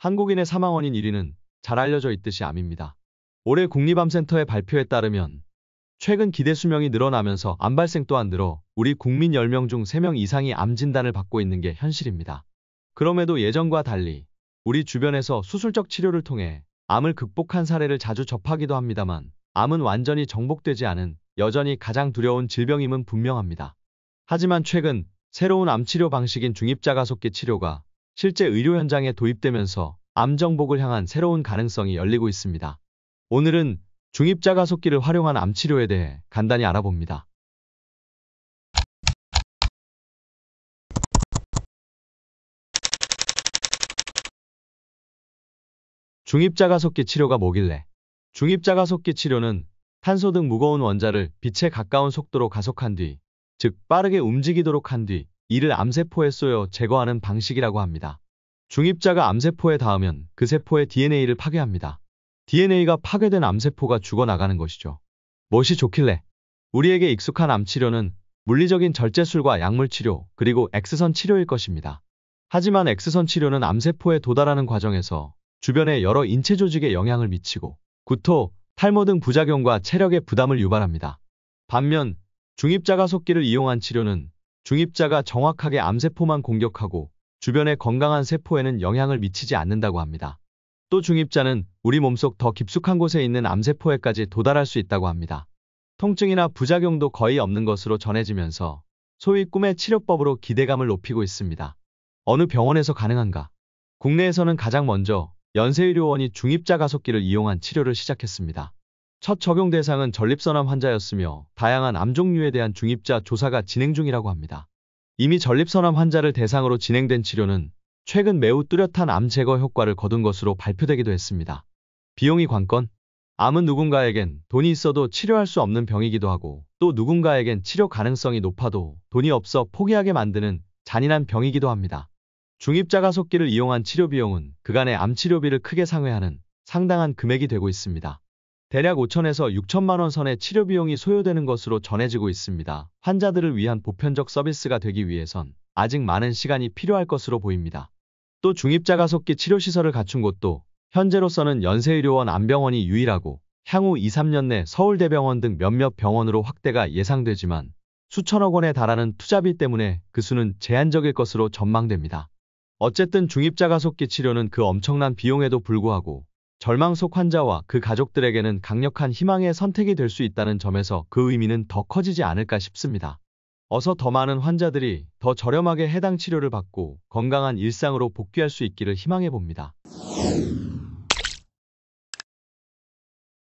한국인의 사망 원인 1위는 잘 알려져 있듯이 암입니다. 올해 국립암센터의 발표에 따르면 최근 기대 수명이 늘어나면서 암 발생 또한 늘어 우리 국민 10명 중 3명 이상이 암 진단을 받고 있는 게 현실입니다. 그럼에도 예전과 달리 우리 주변에서 수술적 치료를 통해 암을 극복한 사례를 자주 접하기도 합니다만 암은 완전히 정복되지 않은 여전히 가장 두려운 질병임은 분명합니다. 하지만 최근 새로운 암 치료 방식인 중입자가속기 치료가 실제 의료 현장에 도입되면서 암 정복을 향한 새로운 가능성이 열리고 있습니다. 오늘은 중입자가속기를 활용한 암 치료에 대해 간단히 알아봅니다. 중입자가속기 치료가 뭐길래? 중입자가속기 치료는 탄소 등 무거운 원자를 빛에 가까운 속도로 가속한 뒤, 즉 빠르게 움직이도록 한 뒤 이를 암세포에 쏘여 제거하는 방식이라고 합니다. 중입자가 암세포에 닿으면 그 세포의 DNA를 파괴합니다. DNA가 파괴된 암세포가 죽어나가는 것이죠. 무엇이 좋길래? 우리에게 익숙한 암치료는 물리적인 절제술과 약물치료, 그리고 X선 치료일 것입니다. 하지만 X선 치료는 암세포에 도달하는 과정에서 주변의 여러 인체 조직에 영향을 미치고 구토, 탈모 등 부작용과 체력의 부담을 유발합니다. 반면 중입자가속기를 이용한 치료는 중입자가 정확하게 암세포만 공격하고 주변의 건강한 세포에는 영향을 미치지 않는다고 합니다. 또 중입자는 우리 몸속 더 깊숙한 곳에 있는 암세포에까지 도달할 수 있다고 합니다. 통증이나 부작용도 거의 없는 것으로 전해지면서 소위 꿈의 치료법으로 기대감을 높이고 있습니다. 어느 병원에서 가능한가? 국내에서는 가장 먼저 연세의료원이 중입자가속기를 이용한 치료를 시작했습니다. 첫 적용 대상은 전립선암 환자였으며 다양한 암 종류에 대한 중입자 조사가 진행 중이라고 합니다. 이미 전립선암 환자를 대상으로 진행된 치료는 최근 매우 뚜렷한 암 제거 효과를 거둔 것으로 발표되기도 했습니다. 비용이 관건? 암은 누군가에겐 돈이 있어도 치료할 수 없는 병이기도 하고 또 누군가에겐 치료 가능성이 높아도 돈이 없어 포기하게 만드는 잔인한 병이기도 합니다. 중입자가속기를 이용한 치료 비용은 그간의 암 치료비를 크게 상회하는 상당한 금액이 되고 있습니다. 대략 5천에서 6천만 원 선의 치료 비용이 소요되는 것으로 전해지고 있습니다. 환자들을 위한 보편적 서비스가 되기 위해선 아직 많은 시간이 필요할 것으로 보입니다. 또 중입자가속기 치료시설을 갖춘 곳도 현재로서는 연세의료원 암병원이 유일하고 향후 2-3년 내 서울대병원 등 몇몇 병원으로 확대가 예상되지만 수천억 원에 달하는 투자비 때문에 그 수는 제한적일 것으로 전망됩니다. 어쨌든 중입자가속기 치료는 그 엄청난 비용에도 불구하고 절망 속 환자와 그 가족들에게는 강력한 희망의 선택이 될 수 있다는 점에서 그 의미는 더 커지지 않을까 싶습니다. 어서 더 많은 환자들이 더 저렴하게 해당 치료를 받고 건강한 일상으로 복귀할 수 있기를 희망해 봅니다.